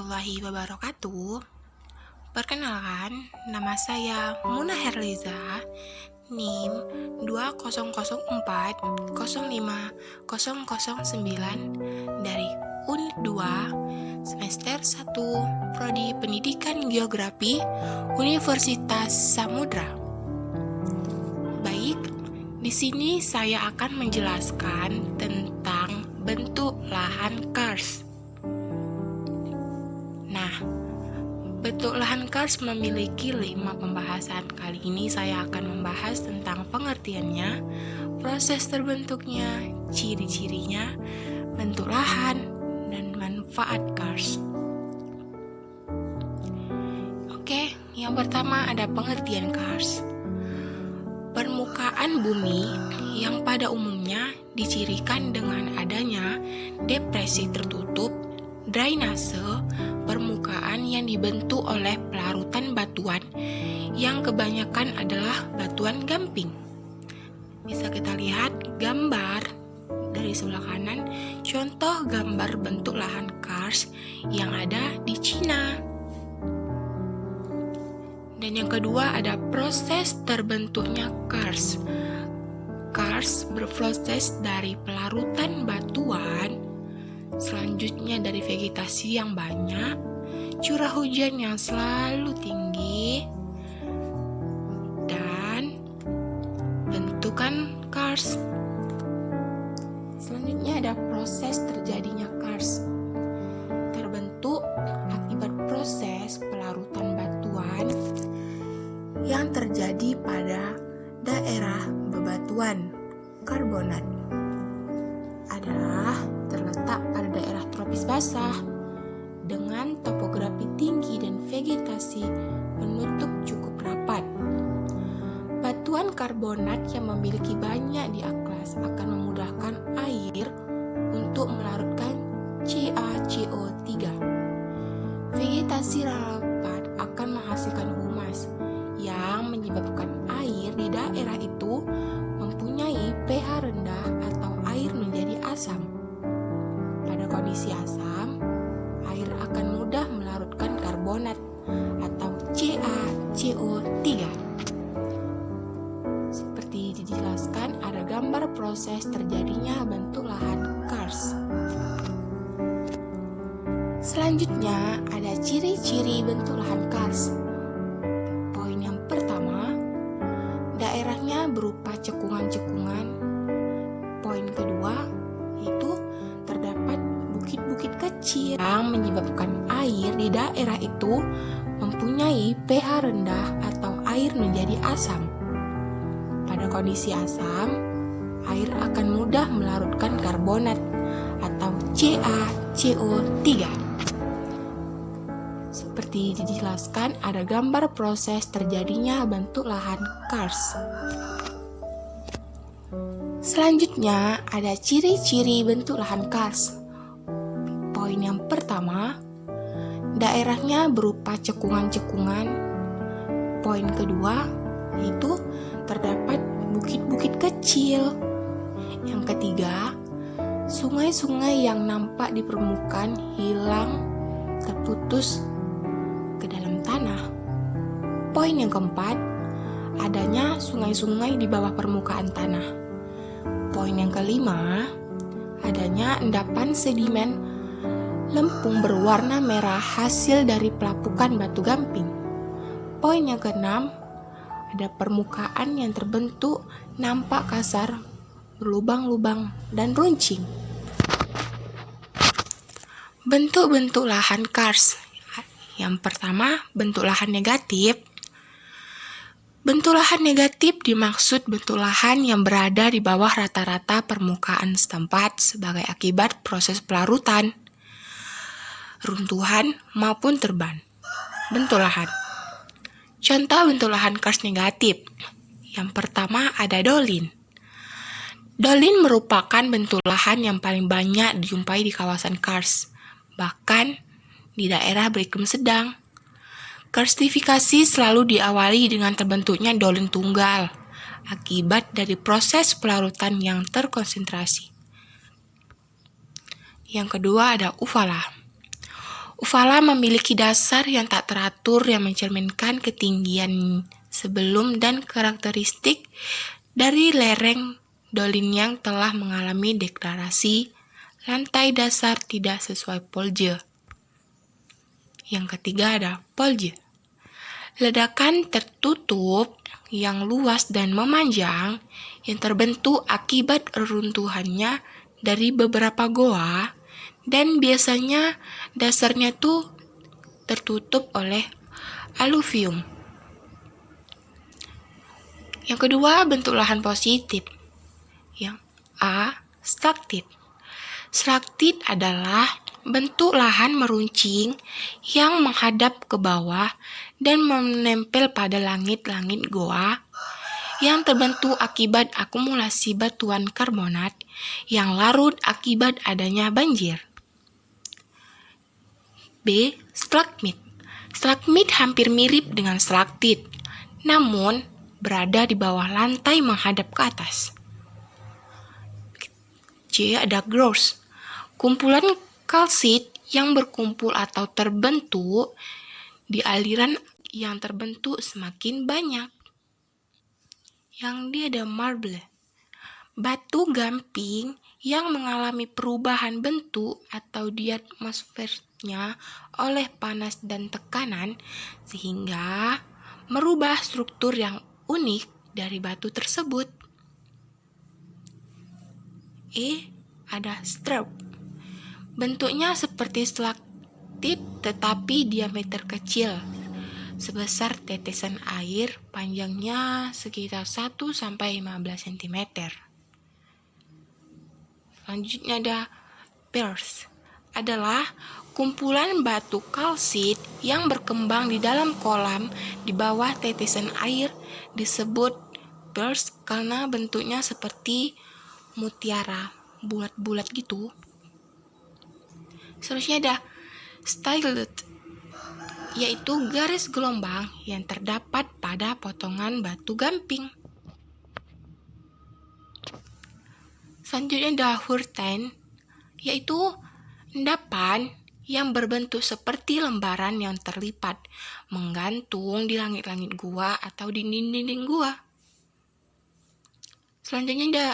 warahmatullahi wabarakatuh. Perkenalkan, nama saya Muna Herliza, NIM 2004050009 dari Unit 2, Semester 1, Prodi Pendidikan Geografi, Universitas Samudra. Baik, di sini saya akan menjelaskan tentang bentuk lahan karst. Nah, bentuk lahan karst memiliki 5 pembahasan. Kali ini saya akan membahas tentang pengertiannya, proses terbentuknya, ciri-cirinya, bentuk lahan, dan manfaat karst. Oke, yang pertama ada pengertian karst. Permukaan bumi yang pada umumnya dicirikan dengan adanya depresi tertutup, drainase, permukaan yang dibentuk oleh pelarutan batuan yang kebanyakan adalah batuan gamping. Bisa kita lihat gambar dari sebelah kanan, contoh gambar bentuk lahan karst yang ada di Cina. Dan yang kedua ada proses terbentuknya karst. Karst berproses dari pelarutan batuan, selanjutnya dari vegetasi yang banyak, curah hujan yang selalu tinggi, dan bentukan karst. Selanjutnya ada proses terjadinya karst. Terbentuk akibat proses pelarutan batuan yang terjadi pada daerah bebatuan karbonat adalah terletak pada daerah tropis basah dengan topografi tinggi dan vegetasi penutup cukup rapat. Batuan karbonat yang memiliki banyak di akslas akan memudahkan air untuk melarutkan CaCO3. Vegetasi rapat akan menghasilkan humas yang menyebabkan air di daerah itu mempunyai pH rendah atau air menjadi asam. Pada kondisi asam, air akan mudah melarutkan karbonat atau CaCO3. Seperti dijelaskan, ada gambar proses terjadinya bentuk lahan karst. Selanjutnya, ada ciri-ciri bentuk lahan karst. Poin yang pertama, daerahnya berupa cekungan-cekungan. Poin kedua, yaitu terdapat bukit-bukit kecil yang menyebabkan air di daerah itu mempunyai pH rendah atau air menjadi asam. Pada kondisi asam, air akan mudah melarutkan karbonat atau CaCO3. Seperti dijelaskan, ada gambar proses terjadinya bentuk lahan karst. Selanjutnya, ada ciri-ciri bentuk lahan karst. Poin yang pertama, daerahnya berupa cekungan-cekungan. Poin kedua, yaitu terdapat bukit-bukit kecil. Yang ketiga, sungai-sungai yang nampak di permukaan hilang, terputus ke dalam tanah. Poin yang keempat, adanya sungai-sungai di bawah permukaan tanah. Poin yang kelima, adanya endapan sedimen lempung berwarna merah hasil dari pelapukan batu gamping. Poin yang keenam, ada permukaan yang terbentuk nampak kasar, berlubang-lubang, dan runcing. Bentuk-bentuk lahan karst. Yang pertama, bentuk lahan negatif. Bentuk lahan negatif dimaksud bentuk lahan yang berada di bawah rata-rata permukaan setempat sebagai akibat proses pelarutan, runtuhan, maupun terban. Bentuk lahan. Contoh bentuk lahan karst negatif. Yang pertama ada dolin. Dolin merupakan bentuk lahan yang paling banyak dijumpai di kawasan karst, bahkan di daerah beriklim sedang. Karstifikasi selalu diawali dengan terbentuknya dolin tunggal akibat dari proses pelarutan yang terkonsentrasi. Yang kedua ada ufala. Uvala memiliki dasar yang tak teratur yang mencerminkan ketinggian sebelum dan karakteristik dari lereng dolin yang telah mengalami degradasi lantai dasar tidak sesuai polje. Yang ketiga ada polje. Ledakan tertutup yang luas dan memanjang yang terbentuk akibat reruntuhannya dari beberapa goa dan biasanya dasarnya tuh tertutup oleh aluvium. Yang kedua, bentuk lahan positif. Yang A, stalaktit. Stalaktit adalah bentuk lahan meruncing yang menghadap ke bawah dan menempel pada langit-langit goa yang terbentuk akibat akumulasi batuan karbonat yang larut akibat adanya banjir. B. Stalagmit. Stalagmit hampir mirip dengan stalaktit, namun berada di bawah lantai menghadap ke atas. C. Ada growth. Kumpulan kalsit yang berkumpul atau terbentuk di aliran yang terbentuk semakin banyak. Yang D ada marble. Batu gamping yang mengalami perubahan bentuk atau di atmosfernya oleh panas dan tekanan sehingga merubah struktur yang unik dari batu tersebut. E. Ada strap. Bentuknya seperti stalaktit tetapi diameter kecil, sebesar tetesan air, panjangnya sekitar 1-15 cm. Selanjutnya ada pers. Adalah kumpulan batu kalsit yang berkembang di dalam kolam di bawah tetesan air, disebut pers karena bentuknya seperti mutiara, bulat-bulat gitu. Selanjutnya ada stylet, yaitu garis gelombang yang terdapat pada potongan batu gamping. Selanjutnya ada hurten, yaitu endapan yang berbentuk seperti lembaran yang terlipat, menggantung di langit-langit gua atau di dinding-dinding gua. Selanjutnya ada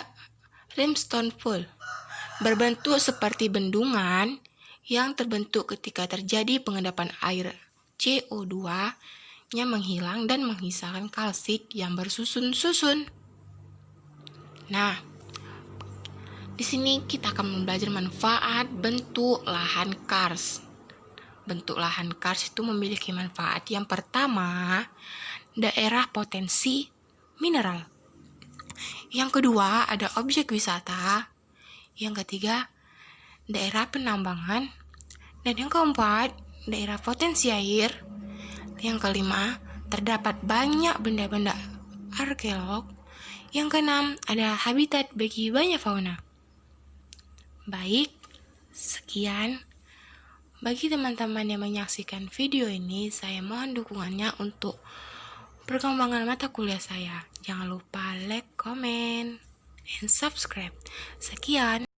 limestone pool, berbentuk seperti bendungan yang terbentuk ketika terjadi pengendapan air CO2 yang menghilang dan mengisahkan kalsit yang bersusun-susun. Nah, di sini kita akan belajar manfaat bentuk lahan kars. Bentuk lahan kars itu memiliki manfaat. Yang pertama, daerah potensi mineral. Yang kedua, ada objek wisata. Yang ketiga, daerah penambangan. Dan yang keempat, daerah potensi air. Yang kelima, terdapat banyak benda-benda arkeolog. Yang keenam, ada habitat bagi banyak fauna. Baik, sekian. Bagi teman-teman yang menyaksikan video ini, saya mohon dukungannya untuk perkembangan mata kuliah saya. Jangan lupa like, comment, and subscribe. Sekian.